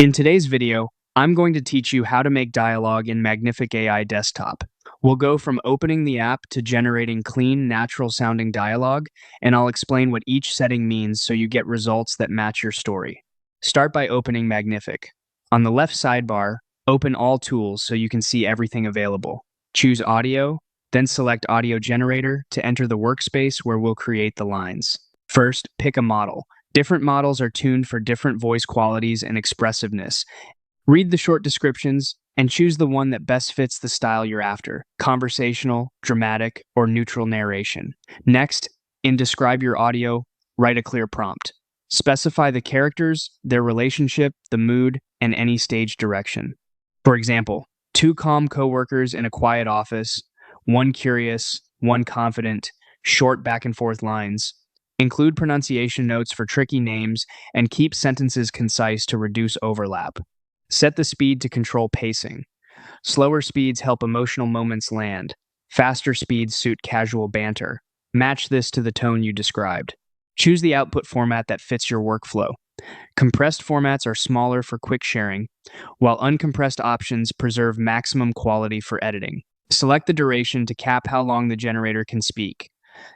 In today's video, I'm going to teach you how to make dialogue in Magnific AI Desktop. We'll go from opening the app to generating clean, natural-sounding dialogue, and I'll explain what each setting means so you get results that match your story. Start by opening Magnific. On the left sidebar, open All Tools so you can see everything available. Choose Audio, then select Audio Generator to enter the workspace where we'll create the lines. First, pick a model. Different models are tuned for different voice qualities and expressiveness. Read the short descriptions and choose the one that best fits the style you're after: conversational, dramatic, or neutral narration. Next, in Describe Your Audio, write a clear prompt. Specify the characters, their relationship, the mood, and any stage direction. For example, two calm coworkers in a quiet office, one curious, one confident, short back and forth lines. Include pronunciation notes for tricky names and keep sentences concise to reduce overlap. Set the speed to control pacing. Slower speeds help emotional moments land. Faster speeds suit casual banter. Match this to the tone you described. Choose the output format that fits your workflow. Compressed formats are smaller for quick sharing, while uncompressed options preserve maximum quality for editing. Select the duration to cap how long the generator can speak.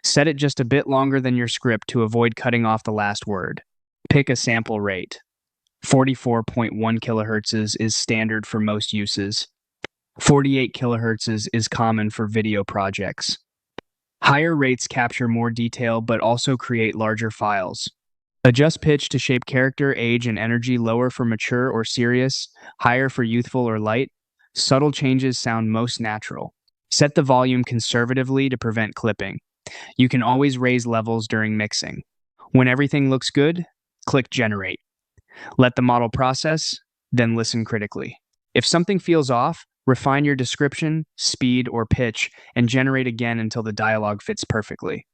Set it just a bit longer than your script to avoid cutting off the last word. Pick a sample rate. 44.1 kilohertz is standard for most uses. 48 kilohertz is common for video projects. Higher rates capture more detail but also create larger files. Adjust pitch to shape character, age, and energy. Lower for mature or serious, higher for youthful or light. Subtle changes sound most natural. Set the volume conservatively to prevent clipping. You can always raise levels during mixing. When everything looks good, click Generate. Let the model process, then listen critically. If something feels off, refine your description, speed, or pitch, and generate again until the dialogue fits perfectly.